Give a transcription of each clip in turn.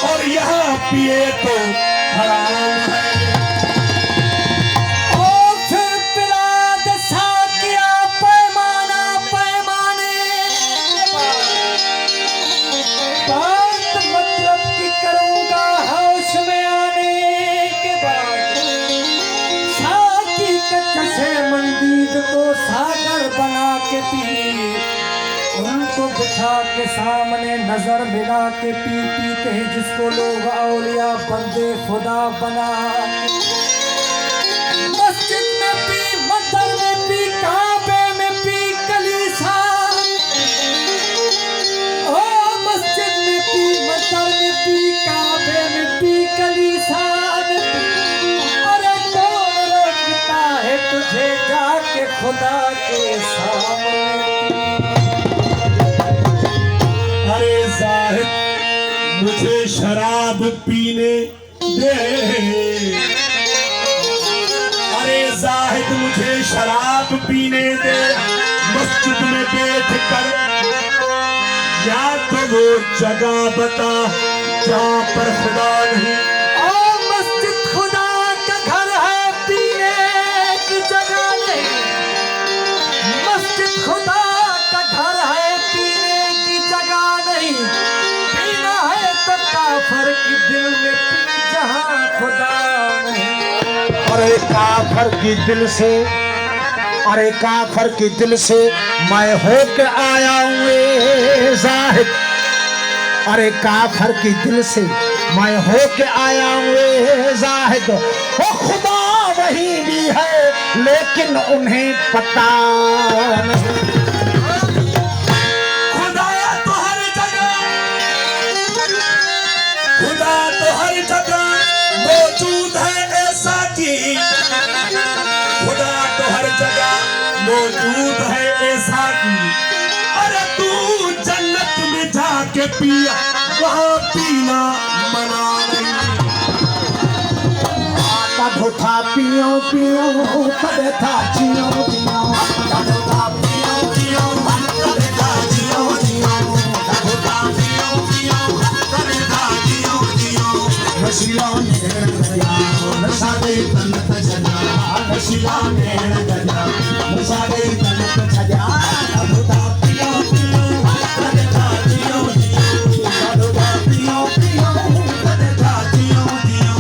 और यहाँ पिए तो हराम है। को सागर बना के पी, उनको बिठा के सामने नजर मिला के पी पीते हैं जिसको लोग औलिया बंदे खुदा बना। मस्जिद में पी, मंदिर में पी, काबे में पी, कलीसा, ओ मस्जिद में पी, मंदिर में पी, काबे में पी, कलीसा में पी। अरे कौन रोकता है तुझे जाके खुदा के सामने? अरे जाहिद मुझे शराब पीने दे, अरे जाहिद मुझे शराब पीने दे, मस्जिद में बैठ कर या तो वो जगह बता जहाँ पर खुदा नहीं। खुदा का घर है, पीने की जगह नहीं। पीना है तो काफर की दिल में पी जहां खुदा नहीं। अरे काफर की दिल से, अरे काफर की दिल से मैं होके आया हूँ जाहिद। अरे काफर की दिल से मैं होके आया हूँ जाहिद। वो खुदा वही भी है लेकिन उन्हें पता नहीं। खुदा तो हर जगह, खुदा तो हर जगह मौजूद है ऐसा कि, खुदा तो हर जगह मौजूद है ऐसा कि। अरे तू जन्नत में जाके पिया, वहाँ पीना मना नहीं। धोखा पियो पियो कदे था जियो जियो, धोखा पियो पियो कदे था जियो जियो, धोखा पियो पियो कदे था जियो जियो। नशीला नैन गया नशा दे तन सजा, नशीला नैन गया नशा दे तन सजा। धोखा पियो पियो कदे था जियो जियो, धोखा पियो पियो कदे था जियो जियो।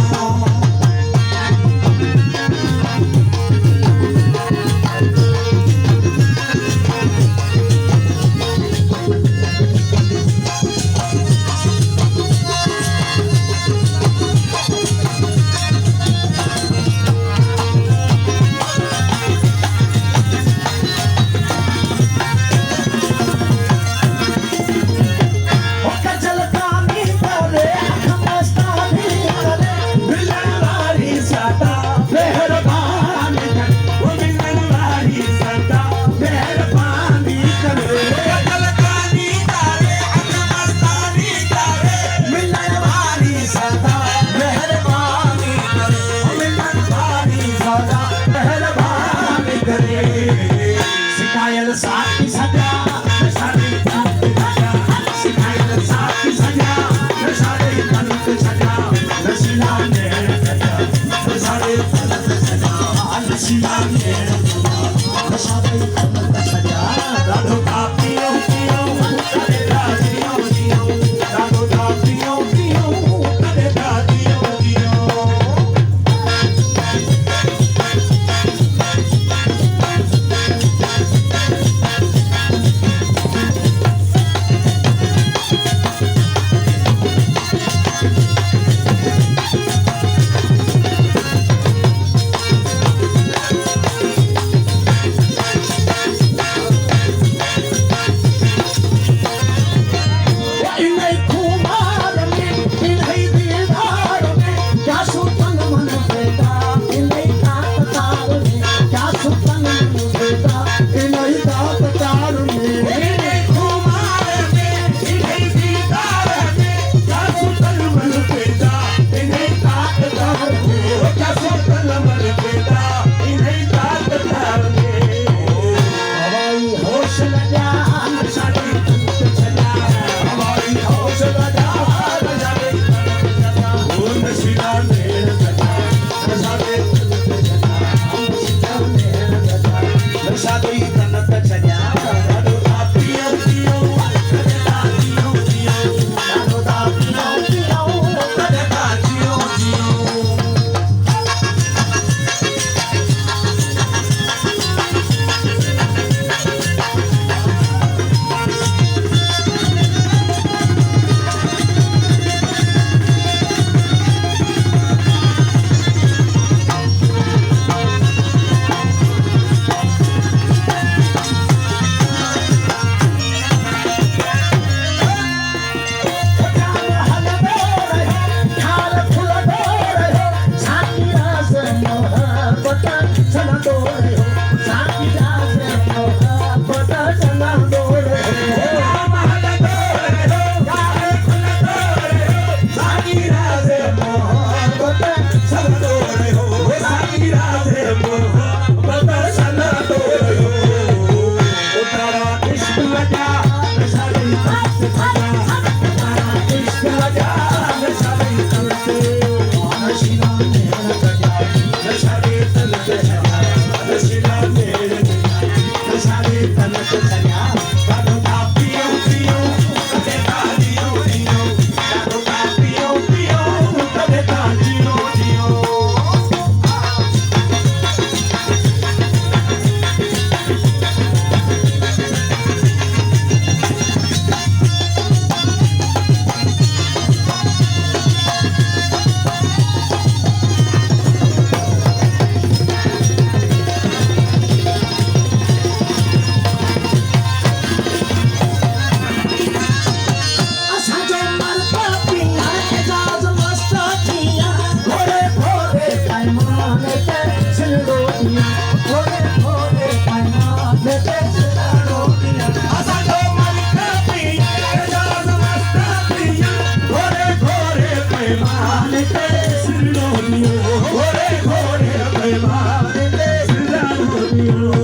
बेईमान के सिरदर्दियों घोड़े घोड़े बेईमान के सिरदर्दियों।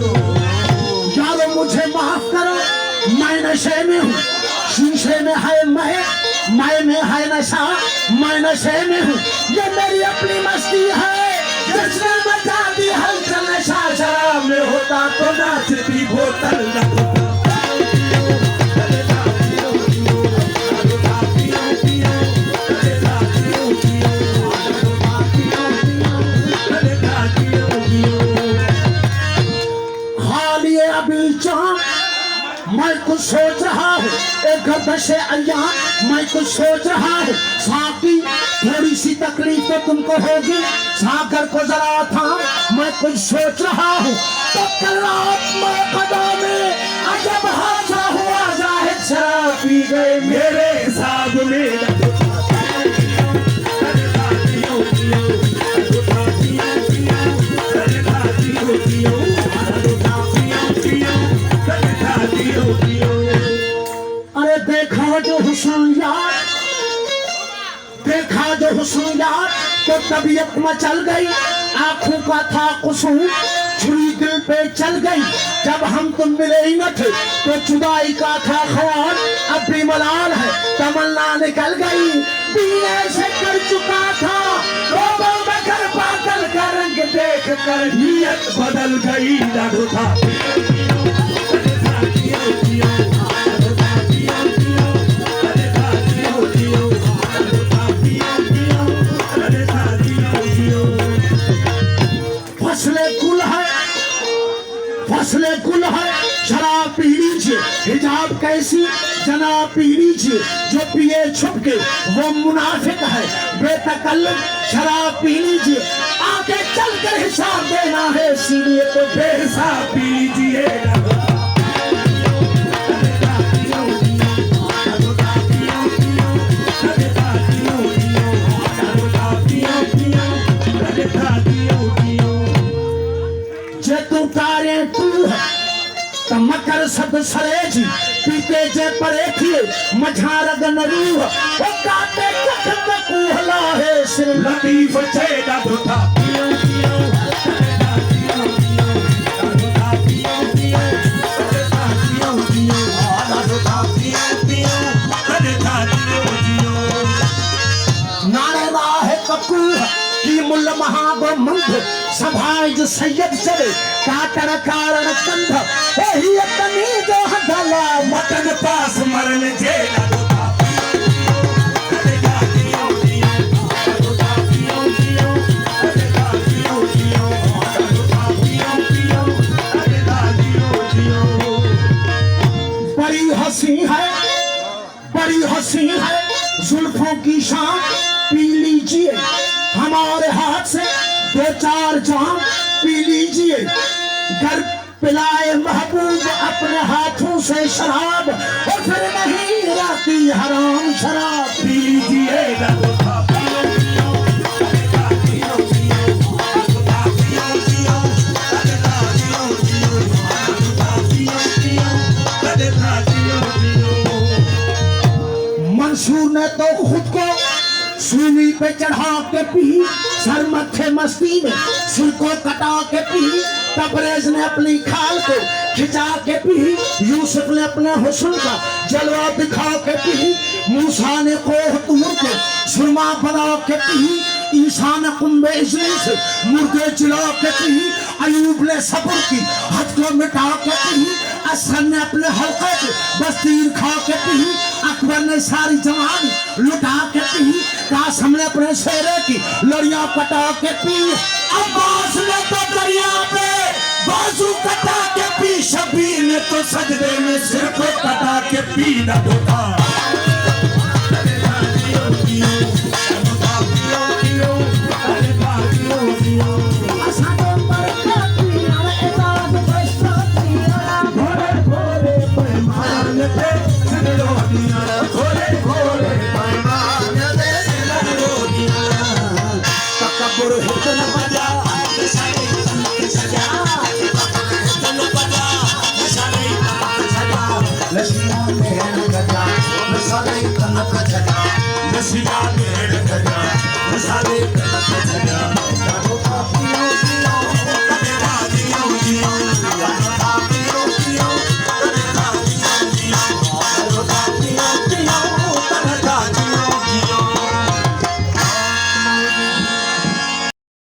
यारो मुझे माफ करो, मैं नशे में हूँ, शीशे में है मैं में है नशा, मैं नशे में हूँ, ये मेरी अपनी मस्ती है जिसने बचा दी हलचल। नशा शराब में होता तो नाचती बोतल न होता। हाल ये अभी चाँद मैं कुछ सोच रहा हूँ, एक गर्दशे अय्याम मैं कुछ सोच रहा हूँ। साकी थोड़ी सी तकलीफ तो तुमको होगी, सागर को जरा था मैं कुछ सोच रहा हूँ। तो कल रात मैं कदा में अजब हादसा हुआ, जाहिद शराब पी गए मेरे हिसाब में अरे देखा जो हुस्न यार, देखा जो हुस्न यार, तो तबीयत मचल गई, आंखों का था कुसूर, छुरी दिल पे चल गई। जब हम तुम मिले ही न थे तो जुदाई का था ख्याल, अब भी मलाल है तमन्ना निकल गई। पीने से कर चुका था लोगों में कर बादल का रंग देख कर नियत बदल गई जादू था। फसले गुल है, शराब पी लीजिए, हिजाब कैसी जनाब पी लीजिए, जो पिए छुप के वो मुनाफिक है बेतकल्लुफ। शराब पी लीजिए, आगे चल कर हिसाब देना है, इसीलिए तो बेहिसाब पी लीजिए। मकर सद सरे जी पीते जे परे थिए मझारग नरूह, वो काटे कख कूहला है सिर लतीफ छेदा था। की मुल्ल महागो मंद सभाज सैयद चले काटर कारण कंध एही तनी जो हदला मटन पास मरन जेला बड़ी हंसी है जुल्फों की शाम, पी लीजिए हमारे हाथ से दो चार जाम पी लीजिए। घर पिलाए महबूब अपने हाथों से शराब, और फिर नहीं रहती हराम शराब पी लीजिए। मंसूर ने तो खुद को सूली पे चढ़ा के पी, सर मत्थे मस्ती में सिर को कटा के पी। तबरेज ने अपनी खाल को खिंचा के पी, यूसुफ ने अपने हुस्न का जलवा दिखा के पी। मूसा ने कोह तूर को सुरमा बना के पी, ईसा ने कुंभे इजली से मुर्दे चिल्ला के पी। अयूब ने सब्र की हद को मिटा के पी, असर ने अपने हल्के को बस्तीर खा के पी। अकबर ने सारी जवानी लुटा के पी, कासम ने अपने शेरे की लड़ियां कटा के पी। अब्बास ने तो दरिया पे बाजू कटा के पी, शबीर ने तो सजदे में सिर को कटा के पी न धोखा।